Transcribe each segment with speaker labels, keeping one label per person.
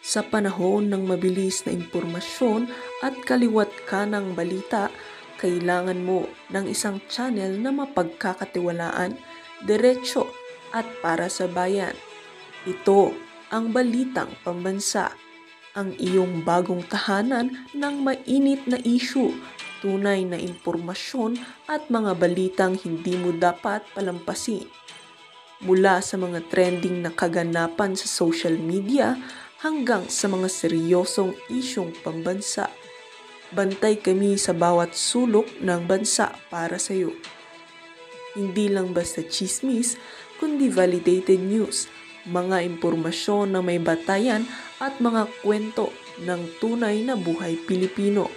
Speaker 1: Sa panahon ng mabilis na impormasyon at kaliwat ka ng balita, kailangan mo ng isang channel na mapagkakatiwalaan, diretso at para sa bayan. Ito ang Balitang Pambansa, ang iyong bagong tahanan ng mainit na issue, tunay na impormasyon at mga balitang hindi mo dapat palampasin. Mula sa mga trending na kaganapan sa social media hanggang sa mga seryosong isyong pambansa. Bantay kami sa bawat sulok ng bansa para sa iyo. Hindi lang basta chismis, kundi validated news, mga impormasyon na may batayan at mga kwento ng tunay na buhay Pilipino.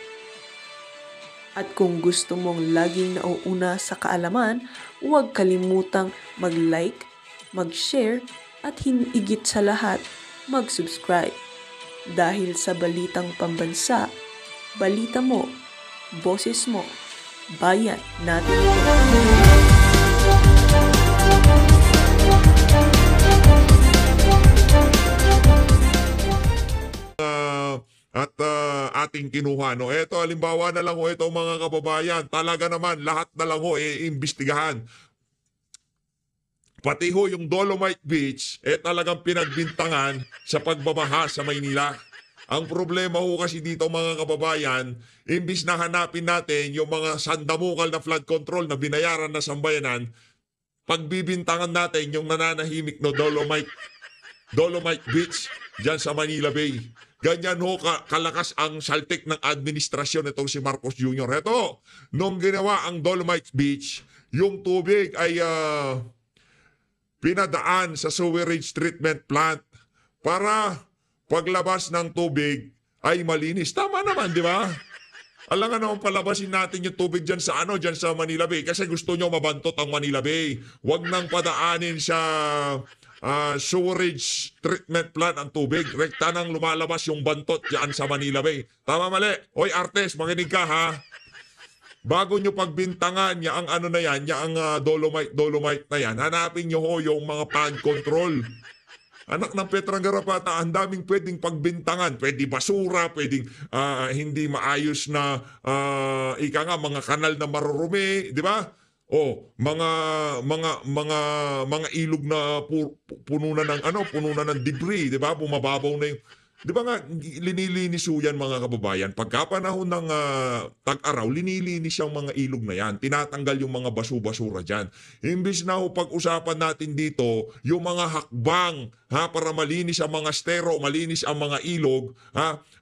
Speaker 1: At kung gusto mong laging nauuna sa kaalaman, huwag kalimutang mag-like, mag-share at higit sa lahat, mag-subscribe. Dahil sa Balitang Pambansa, balita mo, boses mo, bayan natin ito.
Speaker 2: Ating kinuha. No? Ito, halimbawa na lang ho ito mga kababayan. Talaga naman, lahat na lang ho iimbestigahan. Pati ho yung Dolomite Beach, talagang pinagbintangan sa pagbabaha sa Maynila. Ang problema ho kasi dito mga kababayan, imbis na hanapin natin yung mga sandamukal na flood control na binayaran na sambayanan, pagbibintangan natin yung nananahimik na Dolomite Beach dyan sa Manila Bay. Ganyan ho kalakas ang saltik ng administrasyon itong si Marcos Jr. Ito, nung ginawa ang Dolomite Beach, yung tubig ay pinadaan sa sewerage treatment plant para paglabas ng tubig ay malinis. Tama naman, di ba? Alam nga naman palabasin natin yung tubig dyan sa dyan sa Manila Bay kasi gusto nyo mabantot ang Manila Bay. Huwag nang padaanin sa sewerage treatment plant ang tubig. Rekta nang lumalabas yung bantot dyan sa Manila Bay. Tama mali? Oy Artes, makinig ka ha. Bago nyo pagbintangan ang na yan, ang Dolomite na yan, hanapin nyo ho yung mga pond control. Anak ng Petrang Garapata, ang daming pwedeng pagbintangan. Pwede basura, pwedeng hindi maayos na mga kanal na marurumi, di ba? O mga ilog na puno na ng debris, di ba? Bumababaw na yung, di ba nga, linilinis yan mga kababayan. Pagkapanahon ng tag-araw, linilinis yung mga ilog na yan. Tinatanggal yung mga basura dyan. Imbis na pag-usapan natin dito, yung mga hakbang para malinis ang mga estero, malinis ang mga ilog,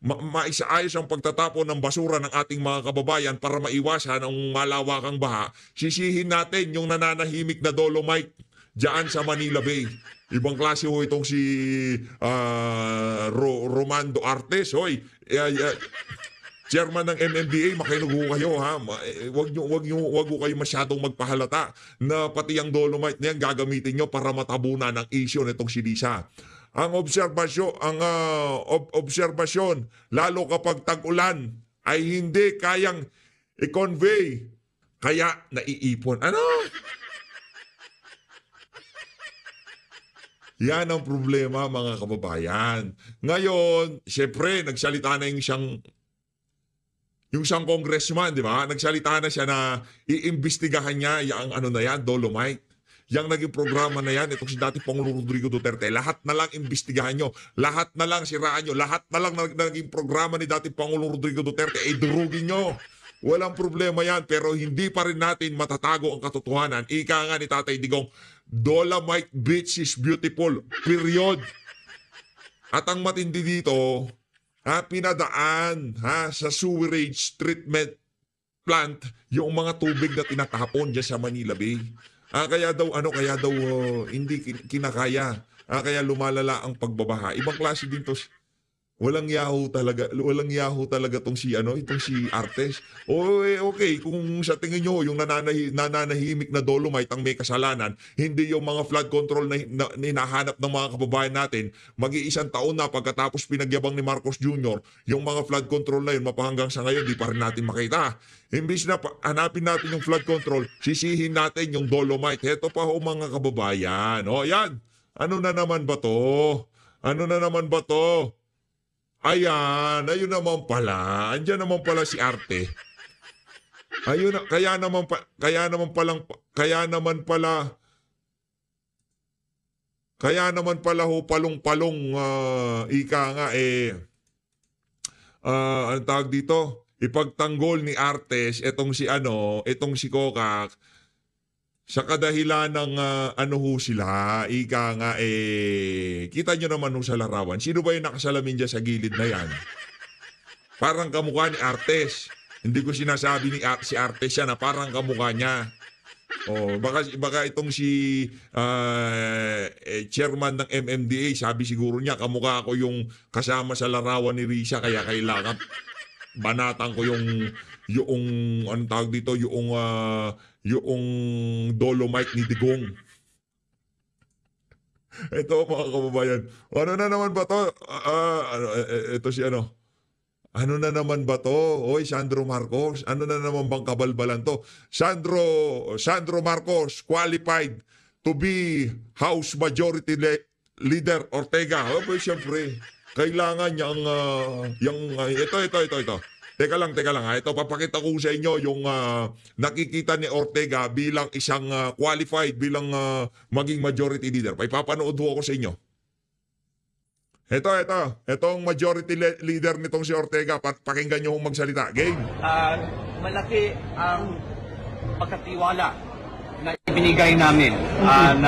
Speaker 2: maisaayos ang pagtatapon ng basura ng ating mga kababayan para maiwasan ang malawakang baha, sisihin natin yung nananahimik na Dolomite dyan sa Manila Bay. Ibang klase ho itong si Romando Artes. Hoy, chairman ng MMDA, makinig ho kayo ha. Wag ho kayo masyadong magpahalata na pati ang Dolomite na yan gagamitin nyo para matabunan ang issue nitong si Lisa. Ang obserbasyon, lalo kapag tag-ulan, ay hindi kayang i-convey. Kaya naiipon. Ano? Yan ang problema mga kababayan. Ngayon, syempre, nagsalita na yung isang congressman, di ba? Nagsalita na siya na iimbestigahan niya yung na yan, Dolomite. Yang naging programa na yan, itong si dati Pangulong Rodrigo Duterte, lahat na lang imbestigahan nyo, lahat na lang siraan nyo, lahat na lang naging programa ni dati Pangulong Rodrigo Duterte, durugin nyo. Walang problema yan, pero hindi pa rin natin matatago ang katotohanan. Ika nga ni Tatay Digong, Dolomite Beach is beautiful, period. At ang matindi dito, pinadaan sa sewerage treatment plant yung mga tubig na tinatapon dyan sa Manila Bay. Kaya daw hindi kinakaya. Kaya lumalala ang pagbabaha. Ibang klase din to. Walang yaho talaga itong si Artes. Okay, kung sa tingin nyo yung nananahimik na Dolomite ang may kasalanan, hindi yung mga flood control na hinahanap ng mga kababayan natin, mag-iisang taon na pagkatapos pinagyabang ni Marcos Jr., yung mga flood control na yun, mapahanggang sa ngayon, di pa rin natin makita. Imbis na hanapin natin yung flood control, sisihin natin yung Dolomite. Heto pa ho mga kababayan. Yan. Ano na naman ba to? Ayan, ayun naman pala. Andiyan naman pala si Arte. Ayun na, kaya naman pala ho palong-palong ika nga anong tawag dito? Ipagtanggol ni Artes itong si Kokak sa kadahilan ng ano ho sila, ika nga kita nyo naman ho sa larawan. Sino ba yung nakasalamin dyan sa gilid na yan? Parang kamukha ni Artes. Hindi ko sinasabi si Artes yan na parang kamukha niya. Oh, baka itong si chairman ng MMDA, sabi siguro niya kamukha ako yung kasama sa larawan ni Risa, kaya kailangan banatan ko yung anong tawag dito, yung Dolomite ni Digong. Ito mga kababayan. Ano na naman ba to? Ito si ano? Ano na naman ba to? Oy, Sandro Marcos. Ano na naman bang kabalbalan to? Sandro Marcos qualified to be House Majority Leader Ortega. Oh, boy, siyempre. Kailangan niya ito. Teka lang ha. Ito, papakita ko sa inyo yung nakikita ni Ortega bilang isang qualified, bilang maging majority leader. Papanood ho ako sa inyo. Itong majority leader nitong si Ortega, pakinggan nyo kung magsalita. Game.
Speaker 3: Malaki ang pagkatiwala na ibinigay namin ng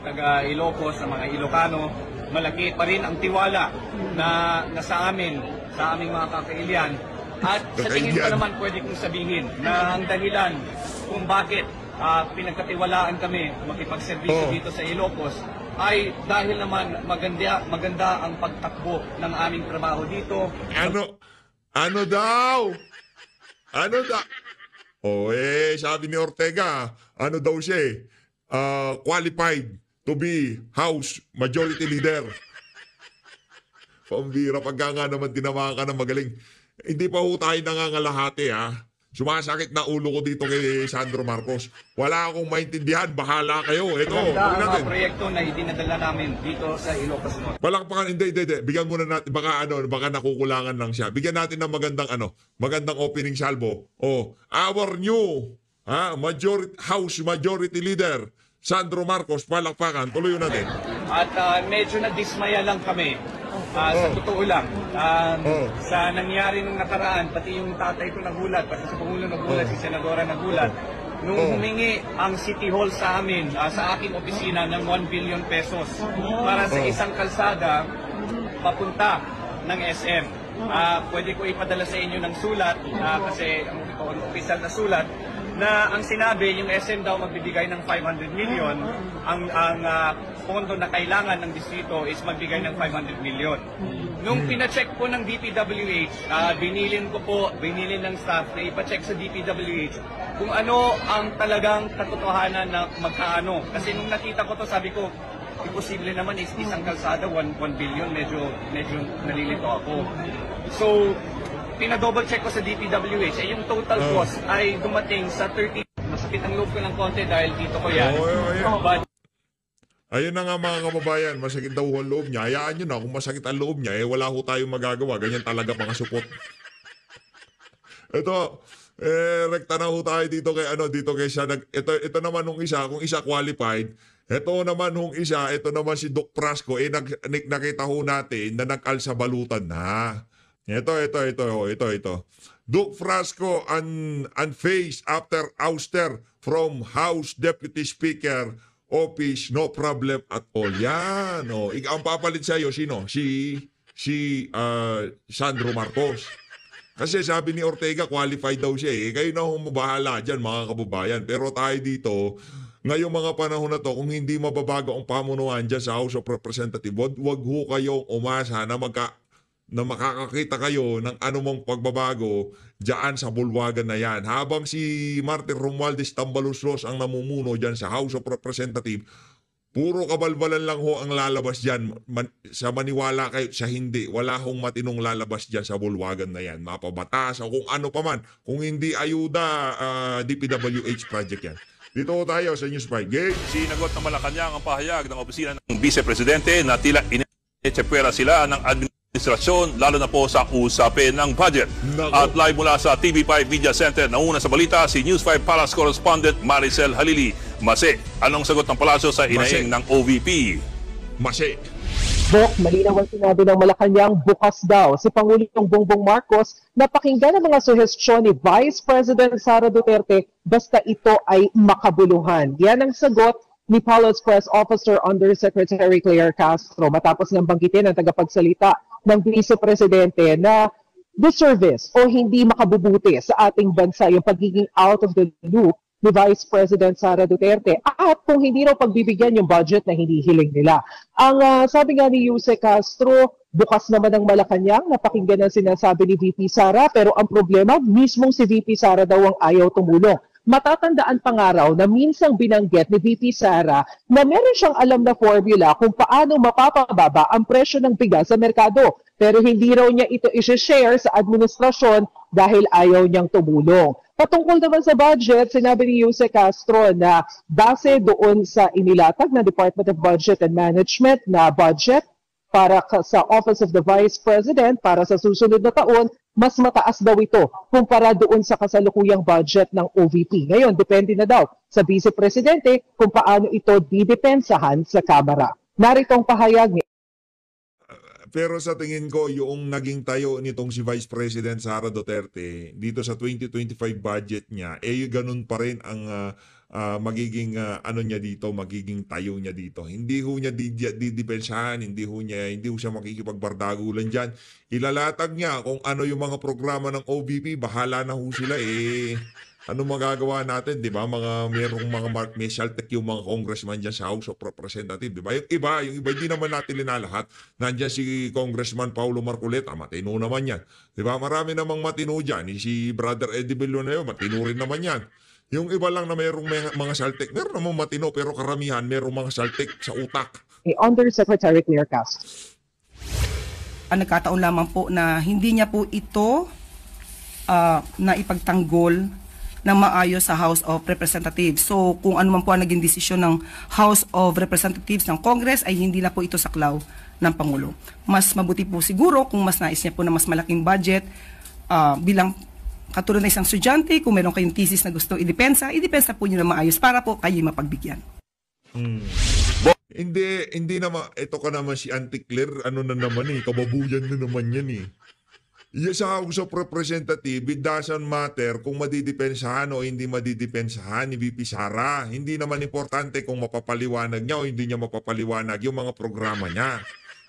Speaker 3: taga Ilocos, ng mga Ilocano. Malaki pa rin ang tiwala na sa amin, sa aming mga kakailian. At sa tingin ko naman pwede kong sabihin na ang dahilan kung bakit pinagkatiwalaan kami makipagserbisyo dito sa Ilocos ay dahil naman maganda ang pagtakbo ng aming trabaho dito.
Speaker 2: Ano daw? Sabi ni Ortega, ano daw siya qualified to be House Majority Leader. Pambira, pagka nga naman tinamaan ka ng magaling. Hindi pa ho tayo nangangalahati ha. Sumasakit na ulo ko dito kay Sandro Marcos. Wala akong maintindihan. Bahala kayo. Ito.
Speaker 3: Maganda ang mga proyekto na idinadala namin dito sa Ilocos Norte.
Speaker 2: Palakpakan. Hindi. Bigyan muna natin. Baka nakukulangan lang siya. Bigyan natin ng magandang opening salvo. Our new House Majority Leader, Sandro Marcos. Palakpakan. Tuloy natin.
Speaker 3: At medyo nadismaya lang kami. Sa totoo lang, sa nangyari nung nakaraan, pati yung tatay ko nagulat, pati sa Pangulo nagulat, si Senadora nagulat, nung humingi ang City Hall sa amin, sa aking opisina ng 1 billion pesos para sa isang kalsada papunta ng SM. Pwede ko ipadala sa inyo ng sulat, kasi ang opisyal na sulat, na ang sinabi, yung SM daw magbibigay ng 500 million, ang pondo na kailangan ng distrito is magbigay ng 500 million. Nung pina-check po ng DPWH, binilin ng staff na ipa-check sa DPWH kung ano ang talagang katotohanan na magkaano. Kasi nung nakita ko to, sabi ko, imposible naman isang kalsada, 1 billion, medyo nalilito ako. So, pina-double check ko sa DPWH, yung total cost ay dumating sa 30. Masakit ang loob ko ng konti dahil dito ko yan. But
Speaker 2: ayun na nga mga kababayan, masakit daw ang loob niya. Hayaan nyo na, kung masakit ang loob niya, wala ho tayong magagawa. Ganyan talaga mga supot. Ito, rekta na ho tayo dito kay siya. Ito naman nung isa, kung isa qualified, ito naman si Doc Frasco, nakita ho natin na nag-alsa balutan na. Ito. Doc Frasco unfazed after ouster from House Deputy Speaker Office, no problem at all. Yan. Ang papalit sa'yo, sino? Si Sandro Marcos. Kasi sabi ni Ortega, qualified daw siya Kayo na humabahala dyan, mga kababayan. Pero tayo dito, ngayong mga panahon na to, kung hindi mababago ang pamunuan dyan sa House of Representatives, wag ho kayong umasa na makakakita kayo ng anumang pagbabago dyan sa bulwagan na yan. Habang si Martin Romualdez Tambaluslos ang namumuno dyan sa House of Representatives, puro kabalbalan lang ho ang lalabas dyan. Sa maniwala kayo, sa hindi, wala hong matinong lalabas dyan sa bulwagan na yan. Mapabatas o kung ano pa man. Kung hindi ayuda, DPWH project yan. Dito tayo sa News 5. Game.
Speaker 4: Sinagot ng Malacanang ang pahayag ng opisina ng Vice Presidente na tila inetsepwera sila ng administrasyon, lalo na po sa usapin ng budget.
Speaker 2: Nako.
Speaker 4: At live mula sa TV5 Media Center, nauna sa balita si News 5 Palace Correspondent Maricel Halili. Mase, anong sagot ng palasyo sa inaing ng OVP?
Speaker 2: Masi.
Speaker 5: Bok, malinaw ang sinabi ng Malacanang, bukas daw si Pangulong Bongbong Marcos na pakinggan ang mga suhestyon ni Vice President Sara Duterte basta ito ay makabuluhan. Yan ang sagot ni Palace Press Officer Undersecretary Claire Castro matapos ng banggitin ng tagapagsalita ng Vice Presidente na disservice o hindi makabubuti sa ating bansa yung pagiging out of the loop ni Vice President Sara Duterte at kung hindi raw pagbibigyan yung budget na hinihiling nila. Ang sabi nga ni Yuse Castro, bukas naman ang Malacanang, napakinggan ang sinasabi ni VP Sara, pero ang problema, mismong si VP Sara daw ang ayaw tumulong. Matatandaan pa nga raw na minsang binanggit ni VP Sara na meron siyang alam na formula kung paano mapapababa ang presyo ng bigas sa merkado. Pero hindi raw niya ito i-share sa administrasyon dahil ayaw niyang tumulong. Patungkol naman sa budget, sinabi ni Jose Castro na base doon sa inilatag na Department of Budget and Management na budget para sa Office of the Vice President para sa susunod na taon, mas mataas daw ito kumpara doon sa kasalukuyang budget ng OVP. Ngayon, depende na daw sa Vice Presidente kung paano ito didepensahan sa Kamara. Narito ang pahayag ni
Speaker 2: Pero sa tingin ko, yung naging tayo nitong si Vice President Sara Duterte dito sa 2025 budget niya, ganun pa rin ang magiging ano niya dito, magiging tayo niya dito. Hindi ho niya didepensahan, hindi ho siya makikipagbardagulan diyan. Ilalatag niya kung ano yung mga programa ng OVP, bahala na ho sila ano magagawa natin, di ba? Merong mga may shaltek yung mga congressman dyan sa House of Representatives, di ba? Yung iba, hindi naman natin linalahat. Nandiyan si Congressman Paulo Marcoleta, matino naman yan. Di ba? Marami namang matino dyan. Si Brother Eddie Villanueva, matino rin naman yan. Yung iba lang na merong mga shaltek, meron namang matino, pero karamihan merong mga shaltek sa utak.
Speaker 5: Undersecretary Claire Castro.
Speaker 6: Nagkataon lamang po na hindi niya po ito na ipagtanggol ng maayos sa House of Representatives. So kung ano man po ang naging desisyon ng House of Representatives ng Congress ay hindi na po ito saklaw ng Pangulo. Mas mabuti po siguro kung mas nais niya po na mas malaking budget bilang katulad na isang estudyante, kung meron kayong thesis na gusto idepensa po niyo na maayos para po kayo mapagbigyan.
Speaker 2: Hindi naman, ito ka naman si Auntie Claire, ano na naman kababuyan na naman yan Sa House of Representative, it doesn't matter kung madidepensahan o hindi madidepensahan ni VP Sara. Hindi naman importante kung mapapaliwanag niya o hindi niya mapapaliwanag yung mga programa niya.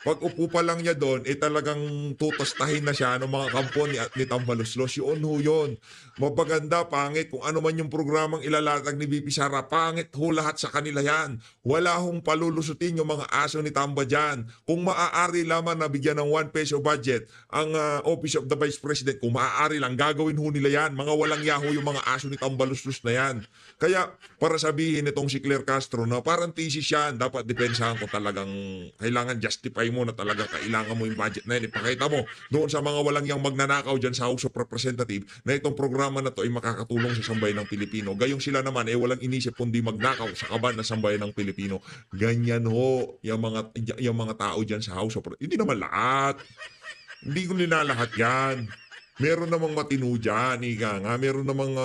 Speaker 2: Pag upo pa lang niya doon, talagang tutostahin na siya ng mga kampo ni Tambaloslos. Yun. Mapaganda, pangit. Kung ano man yung programang ilalatag ni VP Sara, pangit ho lahat sa kanila yan. Wala hong palulusutin yung mga aso ni Tamba dyan. Kung maaari lamang na bigyan ng 1 peso budget ang Office of the Vice President, kung maaari lang, gagawin ho nila yan. Mga walang yaho yung mga aso ni Tambaloslos na yan. Kaya, para sabihin itong si Claire Castro na parang thesis yan, dapat depensahan ko talagang kailangan justify mo na talaga kailangan mo yung budget na yan. Ipakita mo doon sa mga walang yang magnanakaw dyan sa House of Representatives na itong programa na to ay makakatulong sa sambayan ng Pilipino. Gayong sila naman walang inisip kundi magnakaw sa kaban ng sambayan ng Pilipino. Ganyan ho yung mga tao dyan sa House of Representatives. Hindi naman lahat. Hindi ko nilalahat yan. Meron namang matino dyan, meron namang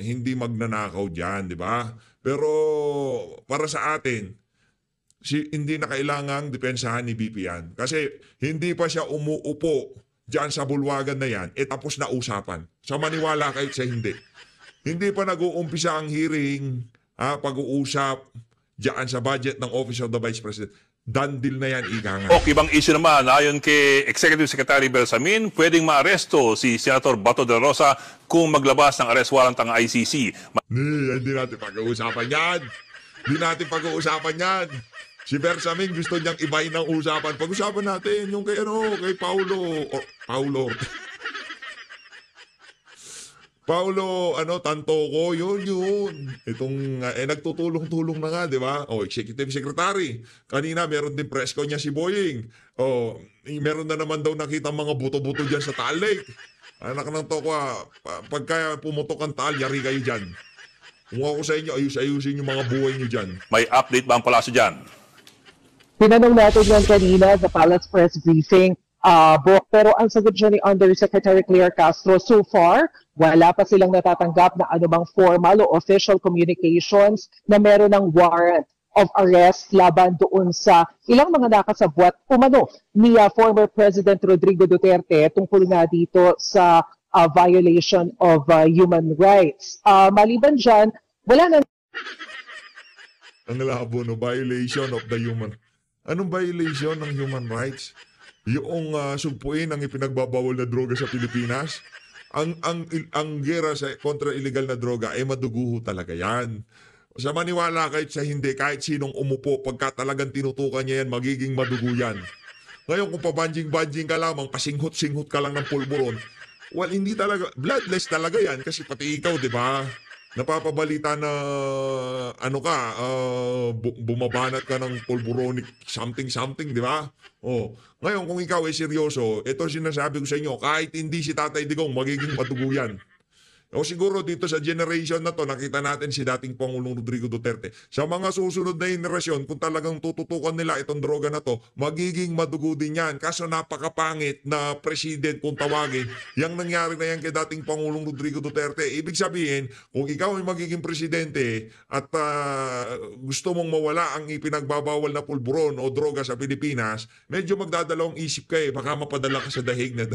Speaker 2: hindi magnanakaw dyan, di ba? Pero para sa atin, hindi na kailangang depensahan ni VP yan. Kasi hindi pa siya umuupo dyan sa bulwagan na yan, tapos na usapan. Sa maniwala kayo sa hindi. Hindi pa nag-uumpisa ang hearing, pag-uusap dyan sa budget ng Office of the Vice President. Done deal na yan, ika nga.
Speaker 4: Okay, ibang issue naman, ayon kay Executive Secretary Bersamin, pwedeng maaresto si Senator Bato de la Rosa kung maglabas ng arrest warrant ang ICC.
Speaker 2: Hindi natin pag-uusapan yan. Hindi natin pag-uusapan yan. Si Bersamin gusto niyang ibahin ng usapan. Pag-usapan natin yung kay Paulo Tantoco, yun. Itong, nagtutulong-tulong na nga, di ba? Executive Secretary. Kanina, meron din press ko niya si Boying. Meron na naman daw nakita mga buto-buto dyan sa Taal Lake. Anak ng toko, pagka pumutok ang Taal, yari kayo dyan. Kung ako sa inyo, ayusin yung mga buhay nyo dyan.
Speaker 4: May update ba ang palasyo dyan?
Speaker 5: Tinanong natin yan kanina sa Palace Press Briefing, Bok, pero ang sagot siya ni Undersecretary Claire Castro, so far, wala pa silang natatanggap na anumang formal o official communications na meron ng warrant of arrest laban doon sa ilang mga nakasabwat umano ni former President Rodrigo Duterte tungkol nga dito sa violation of human rights. Maliban dyan, wala na.
Speaker 2: Ang labo, no? Violation of the human... Anong violation ng human rights? Yung sugpuin ang ipinagbabawal na droga sa Pilipinas? Ang gera sa kontra illegal na droga ay maduguho talaga yan. Sa maniwala kahit sa hindi, kahit sinong umupo, pagka talagang tinutukan niya yan, magiging madugo yan. Ngayon kung pabanjing-banjing ka lamang, pasinghot-singhot ka lang ng pulburon, well, hindi talaga, bloodless talaga yan kasi pati ikaw, di ba? Napapabalita na bumabanat ka ng pulburonic something, di ba? Oh. Ngayon, kung ikaw ay seryoso, ito sinasabi ko sa inyo, kahit hindi si Tatay Digong, magiging madugo yan. O siguro dito sa generation na to, nakita natin si dating Pangulong Rodrigo Duterte. Sa mga susunod na henerasyon, kung talagang tututukan nila itong droga na to, magiging madugo din yan. Kaso napakapangit na president kung tawagin, yung nangyari na yan kay dating Pangulong Rodrigo Duterte. Ibig sabihin, kung ikaw ay magiging presidente at gusto mong mawala ang ipinagbabawal na pulburon o droga sa Pilipinas, medyo magdadalawang isip ka baka mapadala ka sa dahig na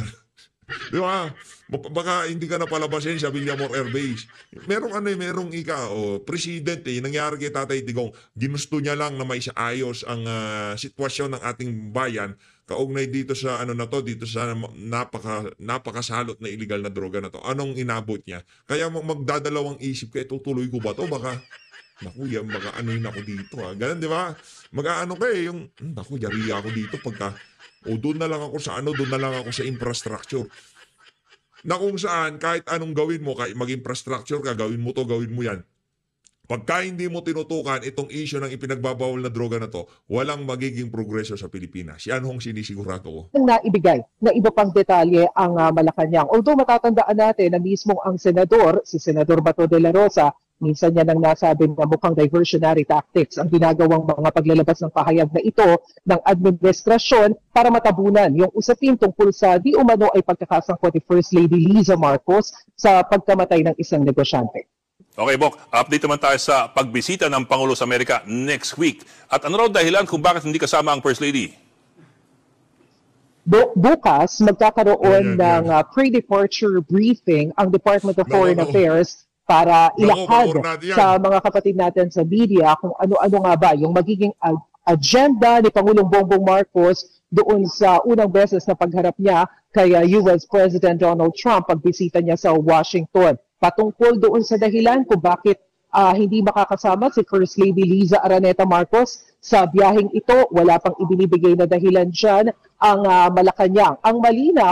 Speaker 2: di ba? Baka hindi ka na palabasin sa Villamor Air Base. Merong president nangyari kay Tatay Digong. Ginusto niya lang na maisaayos ang sitwasyon ng ating bayan kaugnay dito sa dito sa napakasalot na illegal na droga na to. Anong inabot niya? Kaya magdadalawang isip ka, tutuloy ko ba to? Baka baka ako dito Ganun, di ba? Yung yari ako dito pagka doon na lang ako sa doon na lang ako sa infrastructure. Na kung saan, kahit anong gawin mo, kahit mag-infrastructure ka, gawin mo yan. Pagka hindi mo tinutukan itong issue ng ipinagbabawal na droga na to, walang magiging progreso sa Pilipinas. Yan hong sinisigurado ko.
Speaker 5: Naibigay na iba pang detalye ang Malacanang. Although matatandaan natin na mismo ang senador, si Senador Bato de la Rosa, minsan niya nang nasabi na mukhang diversionary tactics ang ginagawang mga paglalabas ng pahayag na ito ng administrasyon para matabunan yung usapin tungkol sa di umano ay pagkakasangkot ni First Lady Liza Marcos sa pagkamatay ng isang negosyante.
Speaker 4: Okay, Bok. Update naman tayo sa pagbisita ng Pangulo sa Amerika next week. At ano raw dahilan kung bakit hindi kasama ang First Lady?
Speaker 5: Bukas, magkakaroon ng pre-departure briefing ang Department of Foreign Affairs para ilakad sa mga kapatid natin sa media kung ano-ano nga ba yung magiging agenda ni Pangulong Bongbong Marcos doon sa unang beses na pagharap niya kay US President Donald Trump pagbisita niya sa Washington. Patungkol doon sa dahilan kung bakit hindi makakasama si First Lady Liza Araneta Marcos sa biyaheng ito, wala pang ibinibigay na dahilan dyan ang Malacanang. Ang malinaw,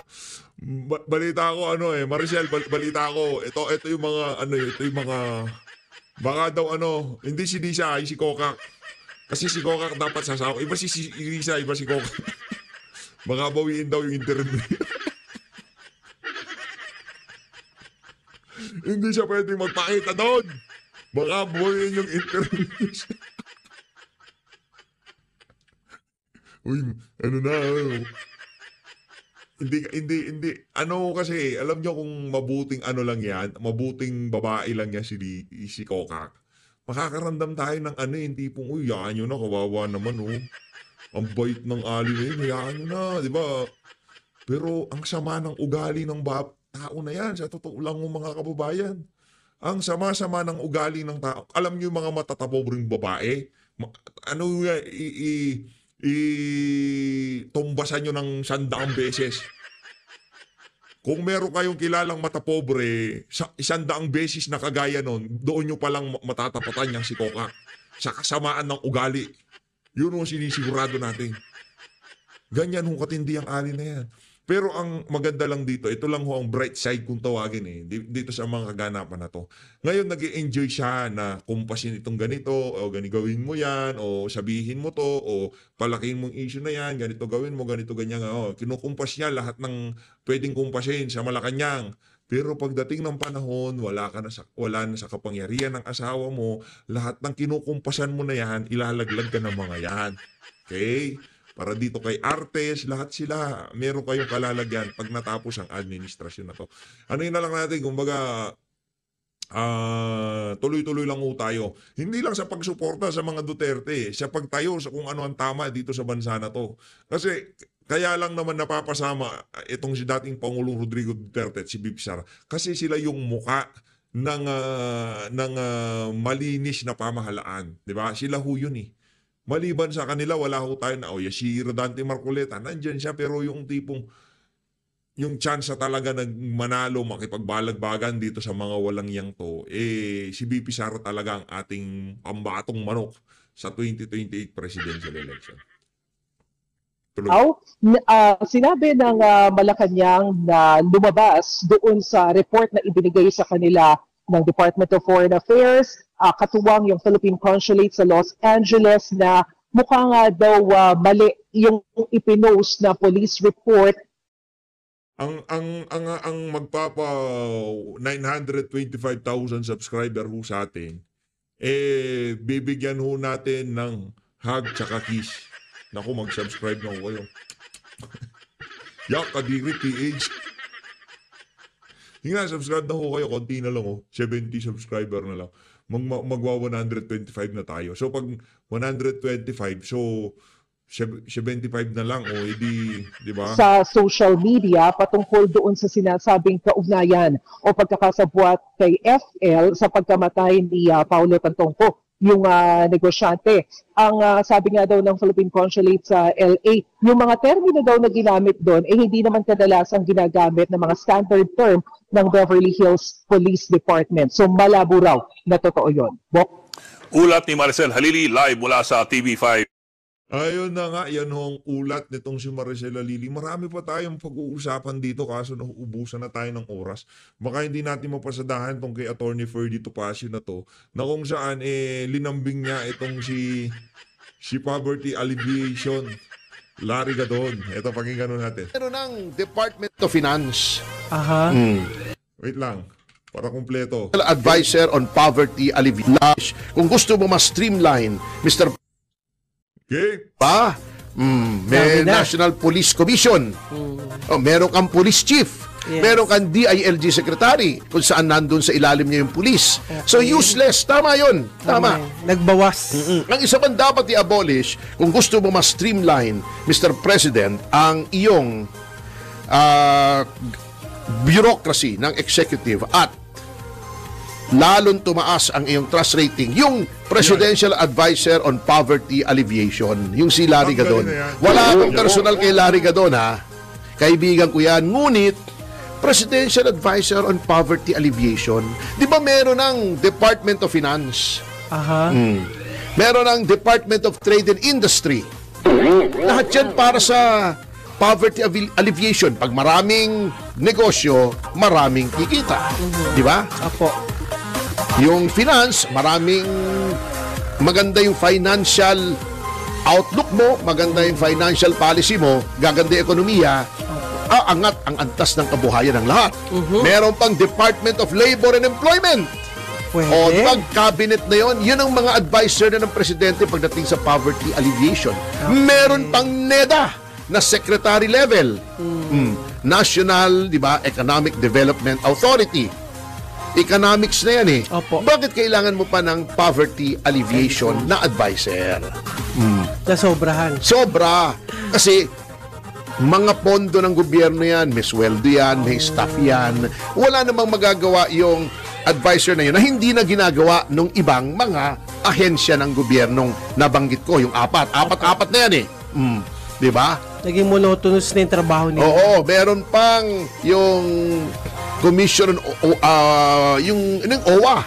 Speaker 2: balita ko Maricel, balita ko ito yung mga ito yung mga baka daw hindi si Lisa, ay si Kokak. Kasi si Kokak dapat sasawa. Iba si Lisa, iba si Kokak. Baka bawiin daw yung interview. Hindi siya pwedeng magpakita doon. Baka bawiin yung interview. Uy, Hindi. Kasi, alam nyo kung mabuting lang yan, mabuting babae lang yan si Kokak. Makakaramdam tayo ng yung tipong, hayaan nyo na, kawawa naman, Ang bait ng ali na yun, hayaan nyo na, di ba? Pero, ang sama ng ugali ng tao na yan, sa totoo lang mga kababayan. Ang sama-sama ng ugali ng tao. Alam nyo yung mga matatapobreng babae? Tumbasan nyo ng 100 beses. Kung meron kayong kilalang matapobre, 100 beses na kagaya nun, doon nyo palang matatapatan niyang si Kokak. Sa kasamaan ng ugali. Yun ang sinisigurado natin. Ganyan hong katindi ang ali na yan. Pero ang maganda lang dito, ito lang ho ang bright side kung tawagin dito sa mga kaganapan na to. Ngayon nag-i-enjoy siya na kumpasin itong ganito, o gawin mo yan, o sabihin mo to, o palakihin mong issue na yan, ganito gawin mo, ganito ganyan. Kinukumpas niya lahat ng pwedeng kumpasin sa Malacanang. Pero pagdating ng panahon, wala na sa kapangyarihan ng asawa mo, lahat ng kinukumpasan mo na yan, ilalaglag ka ng mga yan. Okay? Para dito kay Artes, lahat sila, meron kayong kalalagyan pag natapos ang administrasyon na to. Ano yun na lang natin, kumbaga, tuloy-tuloy lang ho tayo. Hindi lang sa pagsuporta sa mga Duterte, sa pagtayo sa kung ano ang tama dito sa bansa na to. Kasi kaya lang naman napapasama itong si dating Pangulong Rodrigo Duterte at si VP Sara kasi sila yung muka ng malinis na pamahalaan, 'di ba? Sila ho yun eh. Maliban sa kanila, wala ho tayo na, si Rodante Marcoleta, nandyan siya, pero yung tipong, yung chance na talaga manalo, makipagbalagbagan dito sa mga walang yang to, si VP Sara talaga ang ating pambatong manok sa 2028 presidential election.
Speaker 5: Sinabi ng Malacanang na lumabas doon sa report na ibinigay sa kanila ng Department of Foreign Affairs, katuwang yung Philippine Consulate sa Los Angeles na mukha nga daw mali yung ipinost na police report.
Speaker 2: Ang magpapa 925,000 subscriber ho sa atin, bibigyan ho natin ng hug tsaka kiss. Naku, mag-subscribe na ho kayo. Yak, Kadiri PH. Yung subscribe na ho kayo, konti na lang ho. 70 subscriber na lang. Magwa 125 na tayo. So pag 125, so 75 na lang o edi, di ba?
Speaker 5: Sa social media patungkol doon sa sinasabing kaugnayan o pagkakasabwat kay FL sa pagkamatay ni Paulo Tantongco, yung negosyante. Ang sabi nga daw ng Philippine Consulate sa LA, yung mga termino daw na ginamit doon hindi naman kadalasang ginagamit ng mga standard term ng Beverly Hills Police Department. So malabo raw na totoo yun. Bok?
Speaker 4: Ulat ni Maricel Halili live mula sa TV5.
Speaker 2: Ayun na nga, yan ho ang ulat nitong si Maricel Halili. Marami pa tayong pag-uusapan dito kaso nauubusan na tayo ng oras. Baka hindi natin mapasadahan tong kay Attorney Ferdy Topacio na to, na kung saan linambing niya itong si Poverty Alleviation, Larry Gadon. Ito, pakinggan natin.
Speaker 7: Pero ng Department of Finance.
Speaker 2: Wait lang, para kumpleto.
Speaker 7: Advisor on Poverty Alleviation. Kung gusto mo ma-streamline, Mr.
Speaker 2: Okay?
Speaker 7: May National Police Commission. Meron kang Police Chief.
Speaker 8: Yes.
Speaker 7: Meron kang DILG Secretary kung saan nandun sa ilalim niya yung police. So useless. Tama yun. Tama.
Speaker 8: Nagbawas.
Speaker 7: Ang isa pang dapat i-abolish kung gusto mo ma-streamline, Mr. President, ang iyong bureaucracy ng executive at lalong tumaas ang iyong trust rating, yung Presidential Advisor on Poverty Alleviation, yung si Larry Gadon. Wala akong personal kay Larry Gadon, ha? Kaibigan ko yan. Ngunit, Presidential Advisor on Poverty Alleviation, di ba meron ng Department of Finance? Meron ng Department of Trade and Industry. Lahat yan para sa poverty alleviation. Pag maraming negosyo, maraming kikita. Di ba?
Speaker 8: Apo.
Speaker 7: Yung finance, maraming maganda yung financial outlook mo, maganda yung financial policy mo, gaganda yung ekonomiya, aangat ang antas ng kabuhayan ng lahat. Meron pang Department of Labor and Employment.
Speaker 8: Pwede.
Speaker 7: O pag cabinet na yon, yun ang mga advisor na ng presidente pagdating sa poverty alleviation. Meron pang NEDA na secretary level. National, di ba, Economic Development Authority. Economics na yan eh.
Speaker 8: Opo.
Speaker 7: Bakit kailangan mo pa ng poverty alleviation na advisor?
Speaker 8: Nasobrahan.
Speaker 7: Sobra. Kasi mga pondo ng gobyerno yan, may sweldo yan, may staff yan. Wala namang magagawa yung advisor na yun na hindi na ginagawa ng ibang mga ahensya ng gobyernong nabanggit ko. Yung apat na yan eh. Di ba?
Speaker 8: Naging monotonous na yung trabaho nila.
Speaker 7: Oo, meron pang yung Commission yung OWA.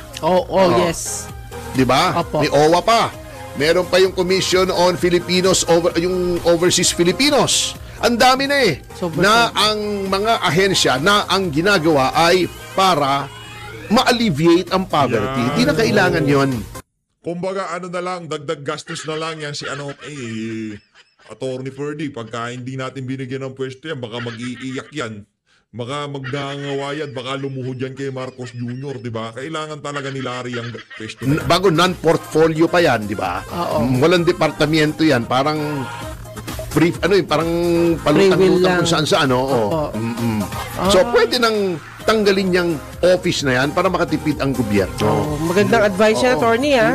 Speaker 8: Yes.
Speaker 7: 'Di ba?
Speaker 8: Opo.
Speaker 7: May OWA pa. Meron pa yung Commission on Filipinos yung Overseas Filipinos. Ang dami na eh. Na ang mga ahensya na ang ginagawa ay para ma-alleviate ang poverty. Hindi na kailangan 'yon.
Speaker 2: Kumbaga ano na lang, dagdag gastos na lang yan si Attorney Ferdy. Pagka hindi natin binigyan ng pwesto yan, baka mag-iiyak yan. Baka magnangawayan, baka lumuhod yan kay Marcos Jr., di ba? Kailangan talaga ni Larry ang pwesto na yan.
Speaker 7: Bago non-portfolio pa yan, di ba? Walang departamento yan. Parang brief, parang palutang-lutang kung saan-saan. Oo. So, pwede nang tanggalin niyang office na yan para makatipid ang gobyerno.
Speaker 8: Magandang advice yan, attorney, ha?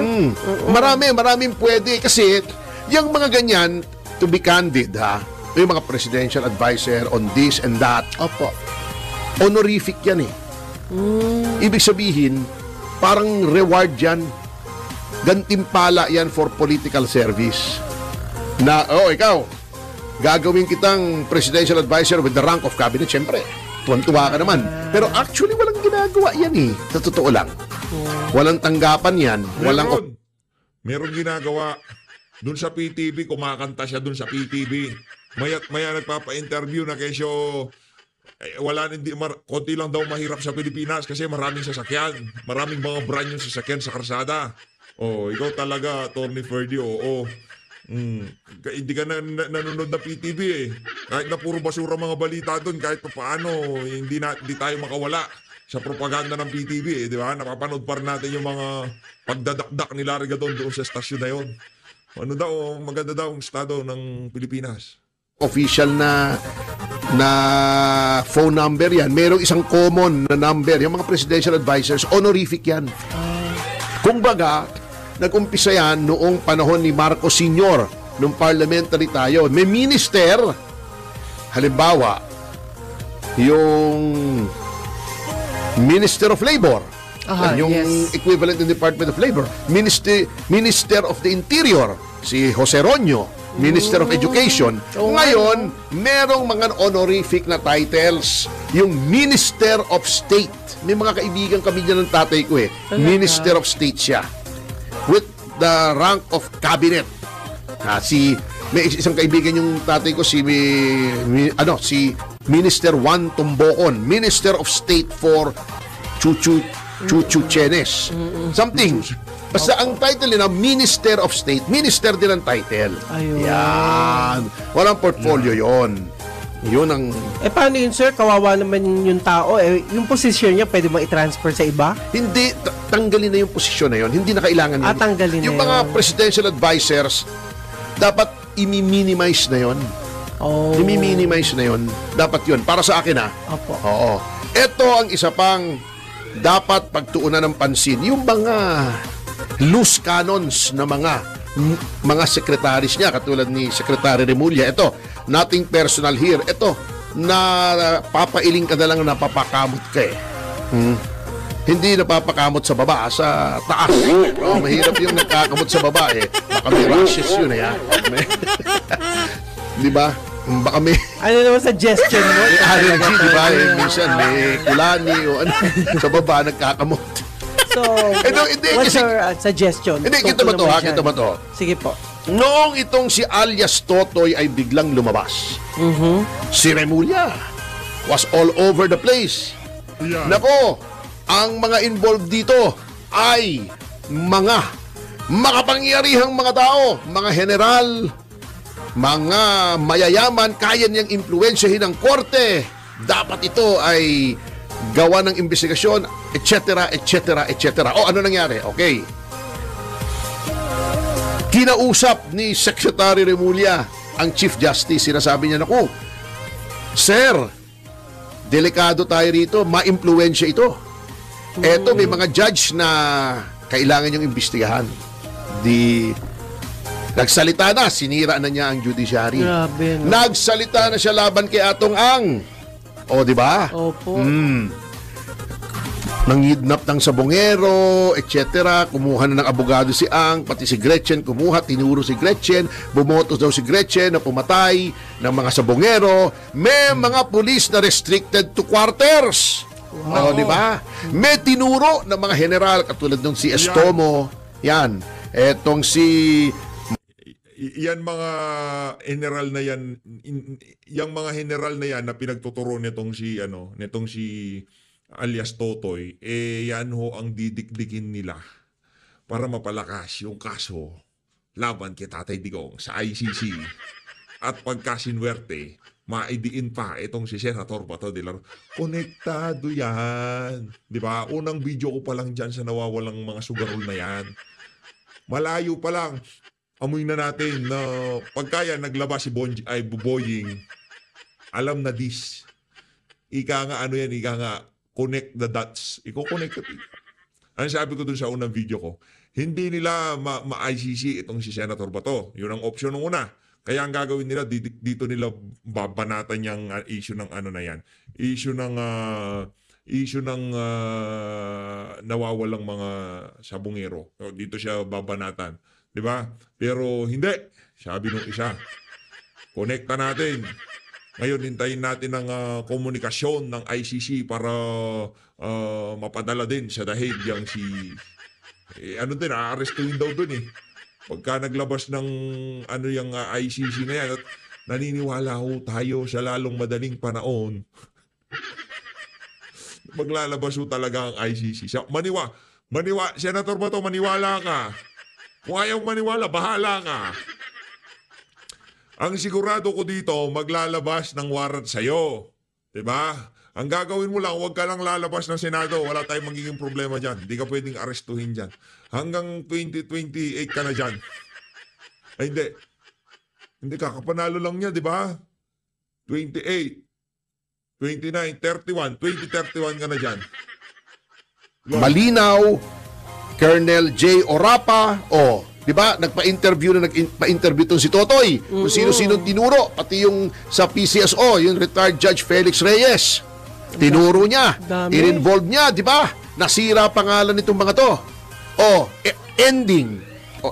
Speaker 7: Maraming pwede. Kasi, yung mga ganyan, to be candid, yung mga presidential advisor on this and that,
Speaker 8: Opo.
Speaker 7: honorific yan eh. Ibig sabihin, parang reward yan. Gantimpala yan for political service. Na, ikaw, gagawin kitang presidential advisor with the rank of cabinet. Siyempre, tuwan-tuwa ka naman. Pero actually, walang ginagawa yan eh. Sa totoo lang. Walang tanggapan yan.
Speaker 2: Meron ginagawa. Doon sa PTV, kumakanta siya doon sa PTV. Maya't maya nagpapa-interview na kesyo konti lang daw mahirap sa Pilipinas kasi maraming sasakyan. Maraming mga brand yung sasakyan sa karsada. Ikaw talaga, Tony Ferdy, hindi ka nanonood ng PTV eh. Kahit na puro basura mga balita doon, kahit paano, hindi tayo makawala sa propaganda ng PTV eh, di ba? Napapanood pa rin natin yung mga pagdadakdak ni Larry Gadon doon sa estasyon na yun. Maganda daw ang estado ng Pilipinas.
Speaker 7: Official na phone number yan. Merong isang common na number. Yung mga presidential advisors, honorific yan. Kung baga, nag-umpisa yan noong panahon ni Marcos Sr. nung parliamentary tayo. May minister, halimbawa, yung Minister of Labor, yung equivalent ng Department of Labor, Minister of the Interior, si Jose Roño, Minister of Education. Ngayon, merong mga honorific na titles. Yung Minister of State. May mga kaibigan kami dyan ng tatay ko eh. Minister of State siya. With the rank of cabinet. May isang kaibigan yung tatay ko, si Minister Juan Tumbocon. Minister of State for Chuchu Chenes. Something. Basta ang title nila, Minister of State. Minister din ang title.
Speaker 8: Ayun.
Speaker 7: Yan. Walang portfolio yon. Yun ang...
Speaker 8: Paano yun, sir? Kawawa naman yung tao. Yung posisyon niya, pwede bang i-transfer sa iba?
Speaker 7: Hindi. Tanggalin na yung posisyon na yon. Hindi na kailangan yun.
Speaker 8: Tanggalin na
Speaker 7: yung mga presidential advisors, dapat i-minimize na yon. I-minimize na yon. Dapat yun. Para sa akin
Speaker 8: Opo.
Speaker 7: Oo. Ito ang isa pang dapat pagtuunan ng pansin. Yung mga loose cannons na mga sekretaris niya, katulad ni Secretary Remulla. Ito, nothing personal here. Ito, papailing ka na lang, napapakamot ka eh. Hindi napapakamot sa baba, sa taas. Mahirap yung nagkakamot sa baba eh. Baka may rashes yun eh. Di ba? Baka may...
Speaker 8: Ano naman suggestion mo?
Speaker 7: May allergy, di ba? Minsan may kulani o ano. Sa baba, nagkakamot.
Speaker 8: So, what's your suggestion?
Speaker 7: Hindi, kita ba to?
Speaker 8: Sige po.
Speaker 7: Noong itong si alias Totoy ay biglang lumabas, si Remulla was all over the place.
Speaker 2: Yeah.
Speaker 7: Nako, ang mga involved dito ay mga makapangyarihang mga tao, mga general, mga mayayaman, kaya niyang impluwensyahin ang korte. Dapat ito ay gawa ng investigasyon, etc., etc., etc. Ano nangyari? Okay. Kinausap ni Secretary Remulla ang Chief Justice. Sinasabi niya, naku, Sir, delikado tayo rito, ma-impluwensya ito. Eto, may mga judge na kailangan yung imbestigahan. Nagsalita na, sinira na niya ang judiciary.
Speaker 8: Grabe, no?
Speaker 7: Nagsalita na siya laban kay Atong Ang. Di ba?
Speaker 8: Opo.
Speaker 7: Nangidnap ng sabongero, etc. Kumuha na ng abogado si Ang, pati si Gretchen kumuha, tinuro si Gretchen, bumoto daw si Gretchen na pumatay ng mga sabongero. May mga pulis na restricted to quarters. Di ba? May tinuro ng mga general katulad ng si Estomo. Yan. Etong si...
Speaker 2: Yan mga general na yan, yung mga general na yan na pinagtuturo nitong si alias Totoy, yan ho ang didikdikin nila para mapalakas yung kaso laban kay Tatay Digong sa ICC. At pagkasinwerte, maidiin pa itong si Senator Bato de la Rosa. Konektado yan. Di ba? Unang video ko pa lang dyan sa nawawalang mga sugarol na yan. Malayo pa lang. Amoy na natin na pagkaya naglabas si Boying, alam na this. Ika nga, connect the dots. Iko-connect. Ang sabi ko dun sa unang video ko, hindi nila ma-ICC itong si Senator Bato. Yun ang option ng una. Kaya ang gagawin nila, dito nila babanatan yung issue ng ano na yan. Issue ng nawawalang mga sabungero. Dito siya babanatan. Di ba? Pero hindi. Sabi nung isa, konekta natin. Ngayon, hintayin natin ang komunikasyon ng ICC para mapadala din sa dahig yung si... aarestuhin daw dun eh. Pagka naglabas ng yung ICC na yan, at naniniwala ho tayo sa lalong madaling panahon. Maglalabas ho talaga ang ICC. Senator Bato, maniwala ka. Kung ayaw maniwala, bahala ka. Ang sigurado ko dito, maglalabas ng warrant sa'yo. Diba? Ang gagawin mo lang, huwag ka lang lalabas ng Senado. Wala tayong magiging problema dyan. Hindi ka pwedeng arestuhin dyan. Hanggang 2028 ka na dyan. Ay, hindi. Hindi ka. Kapanalo lang niya, di ba? 28, 29, 31. 2031 ka na dyan.
Speaker 7: Malinaw, Colonel J. Orapa, di ba? Nagpa-interview tong si Totoy. Kung sino-sino tinuro, pati yung sa PCSO, yung retired Judge Felix Reyes. Tinuro niya, in-involve niya, di ba? Nasira pangalan nitong mga to. Ending.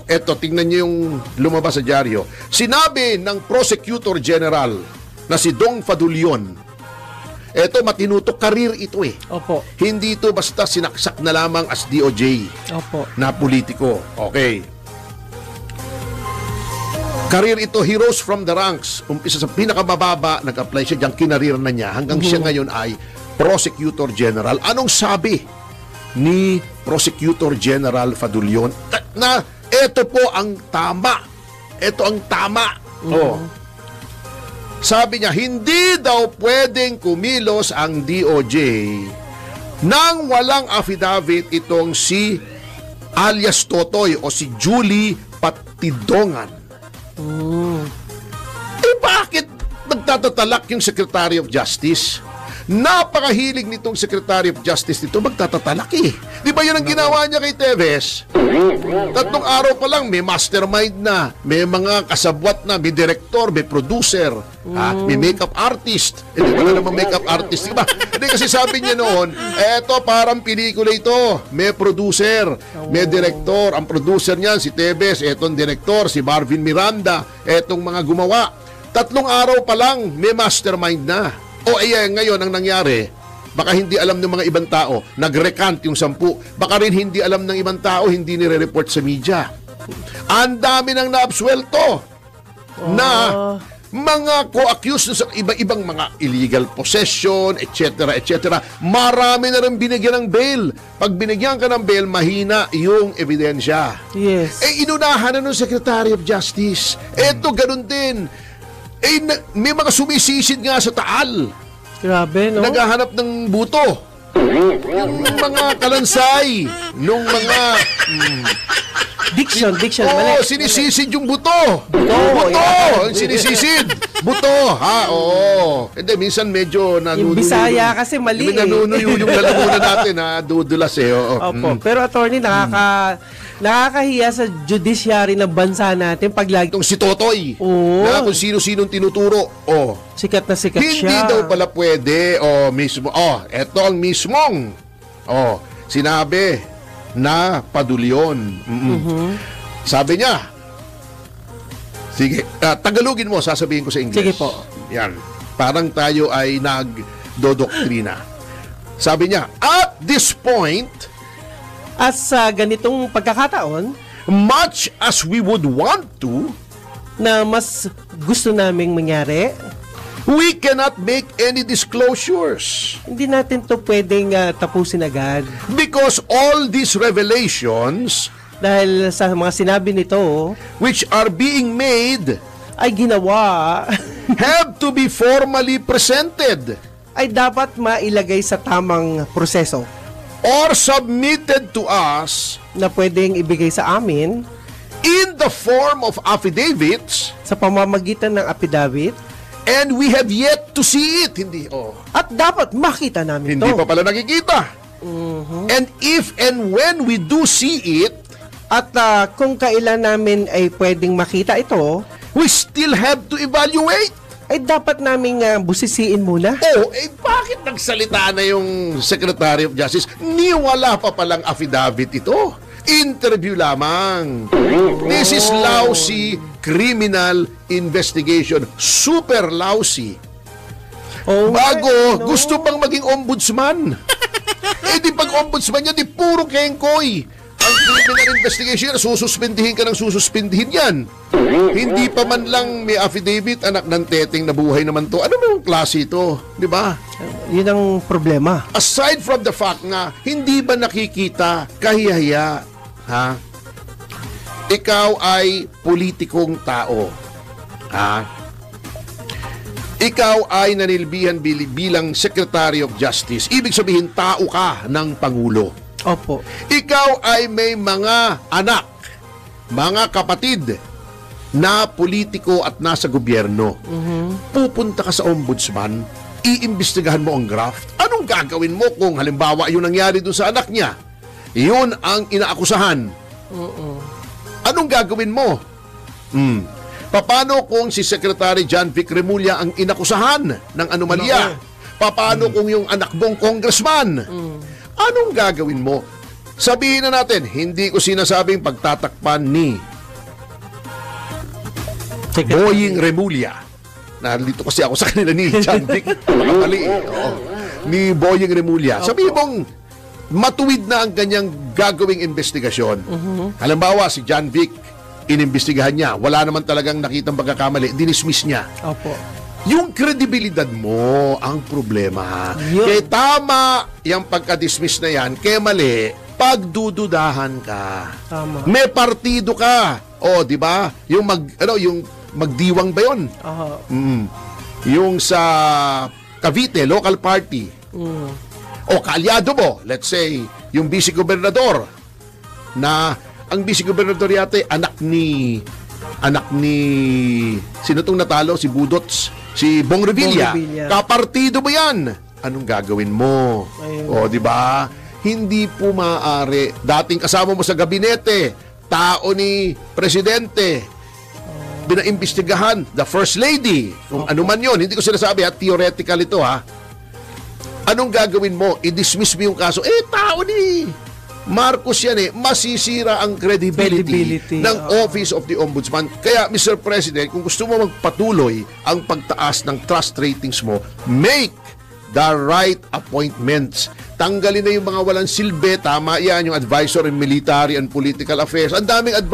Speaker 7: Eto, tingnan niyo yung lumabas sa dyaryo. Sinabi ng Prosecutor General na si Dong Fadulyon, eto, matinutok karir ito eh.
Speaker 8: Opo.
Speaker 7: Hindi ito basta sinaksak na lamang as DOJ
Speaker 8: Opo.
Speaker 7: na politiko. Okay. Karir ito, he rose from the ranks. Umpisa sa pinakamababa, nag-apply siya diyang kinarir na niya hanggang siya ngayon ay Prosecutor General. Anong sabi ni Prosecutor General Fadulyon? Na ito po ang tama. Ito ang tama. Sabi niya, hindi daw pwedeng kumilos ang DOJ nang walang affidavit itong si alias Totoy o si Julie Patidongan. Bakit nagtatatalak yung Secretary of Justice? Napakahilig nitong Secretary of Justice nito magtatatalak eh. Di ba yun ang ginawa niya kay Teves? 3 araw pa lang may mastermind na, may mga kasabwat na, may director, may producer, may makeup artist. Hindi wala namang makeup artist, di ba? Hindi kasi sabi niya noon, eto parang pelikula ito. May producer, may director. Ang producer niyan si Teves, etong director, si Marvin Miranda, etong mga gumawa. 3 araw pa lang may mastermind na. Ngayon ang nangyari, baka hindi alam ng mga ibang tao, nag-recant yung 10. Baka rin hindi alam ng ibang tao, hindi nire-report sa media. Ang dami nang naabsuelto na mga co-accused sa iba-ibang mga illegal possession, etc., etc. Marami na rin binigyan ng bail. Pag binigyan ka ng bail, mahina yung ebidensya.
Speaker 8: Yes.
Speaker 7: Inunahan na ng Secretary of Justice. Eto, ganun din. May mga sumisisid nga sa Taal.
Speaker 8: Grabe, no?
Speaker 7: Naghahanap ng buto. Yung mga kalansay, nung mga...
Speaker 8: Diction, mali.
Speaker 7: Sinisisid yung buto. Buto! Sinisisid. Buto, ha? Oo. Hindi, minsan medyo
Speaker 8: Yung Bisaya kasi mali eh.
Speaker 7: Nanunuyo yung lalamunan natin, ha? Dudulas eh.
Speaker 8: Opo. Pero attorney, nakakahiya sa judiciary ng bansa natin pag lagi...
Speaker 7: Itong si Totoy. Na kung sino-sinong tinuturo.
Speaker 8: Sikat na sikat
Speaker 7: Hindi
Speaker 8: siya.
Speaker 7: Hindi daw pala pwede. Mismo. Eto ang mismong. Sinabi na Padulyon. Sabi niya, sige, Tagalogin mo, sasabihin ko sa English.
Speaker 8: Sige po.
Speaker 7: Yan. Parang tayo ay nagdodoktrina. Sabi niya, at this point,
Speaker 8: at sa ganitong pagkakataon,
Speaker 7: much as we would want to,
Speaker 8: na mas gusto naming mangyari,
Speaker 7: we cannot make any disclosures.
Speaker 8: Hindi natin to pwedeng tapusin agad.
Speaker 7: Because all these revelations,
Speaker 8: dahil sa mga sinabi nito,
Speaker 7: which are being made,
Speaker 8: ay ginawa
Speaker 7: have to be formally presented
Speaker 8: ay dapat mailagay sa tamang proseso
Speaker 7: or submitted to us
Speaker 8: na pwedeng ibigay sa amin
Speaker 7: in the form of affidavits,
Speaker 8: sa pamamagitan ng affidavit,
Speaker 7: and we have yet to see it. Hindi,
Speaker 8: at dapat makita namin
Speaker 7: hindi
Speaker 8: to.
Speaker 7: pa pala nakikita. And if and when we do see it,
Speaker 8: At kung kailan namin ay pwedeng makita ito,
Speaker 7: we still have to evaluate.
Speaker 8: ay dapat naming busisiin muna.
Speaker 7: Bakit nagsalita na yung Secretary of Justice? Wala pa palang affidavit ito. Interview lamang. This is lousy criminal investigation. Super lousy. Bago, gusto pang maging ombudsman. Di pag ombudsman yan, di puro kengkoy. Ang criminal investigation, sususpindihin ka ng sususpindihin yan. Hindi pa man lang may affidavit, anak ng teteng na buhay naman to. Ano bang klase ito? Di ba?
Speaker 8: Yun ang problema.
Speaker 7: Aside from the fact na hindi ba nakikita, kahihiya, ha? Ikaw ay politikong tao. Ha? Ikaw ay nanilbihan bilang Secretary of Justice. Ibig sabihin, tao ka ng Pangulo.
Speaker 8: Opo.
Speaker 7: Ikaw ay may mga anak, mga kapatid na politiko at nasa gobyerno. Pupunta ka sa ombudsman, iimbestigahan mo ang graft. Anong gagawin mo kung halimbawa yung nangyari doon sa anak niya? Yun ang inaakusahan. Anong gagawin mo? Paano kung si Secretary John Vic Remulla ang inakusahan ng anomalya? Paano kung yung anak mong congressman? Anong gagawin mo? Sabihin na natin, hindi ko sinasabing pagtatakpan ni Boying Remulla. Nandito kasi ako sa kanila ni John Vic. Makamali. Ni Boying Remulla. Sabihin mong matuwid na ang kanyang gagawing investigasyon. Halimbawa, si John Vic, inimbestigahan niya. Wala naman talagang nakitang pagkakamali. Dinismiss niya.
Speaker 8: Opo.
Speaker 7: Yung kredibilidad mo ang problema. Kaya tama yung pagka-dismiss na yan, kaya mali, pagdududahan ka.
Speaker 8: Tama.
Speaker 7: May partido ka. Di ba? Yung yung magdiwang ba yun? Yung sa Cavite, local party. Kaalyado mo, let's say, yung vice-gobernador na ang vice-gobernador yata anak ni sino tong natalo? Si Budots, si Bong Revilla. Kapartido mo yan. Anong gagawin mo? Di ba? Hindi po maaari. Dating kasama mo sa gabinete, tao ni presidente, binaimbestigahan, the first lady, kung ano man yun. Hindi ko sinasabi, theoretical ito, ha? Anong gagawin mo? I-dismiss mo yung kaso. Tao ni Marcos yan masisira ang credibility ng Office of the Ombudsman. Kaya, Mr. President, kung gusto mo magpatuloy ang pagtaas ng trust ratings mo, make the right appointments. Tanggalin na yung mga walang silbi. Tama yan, yung advisor in military and political affairs. Ang daming advisor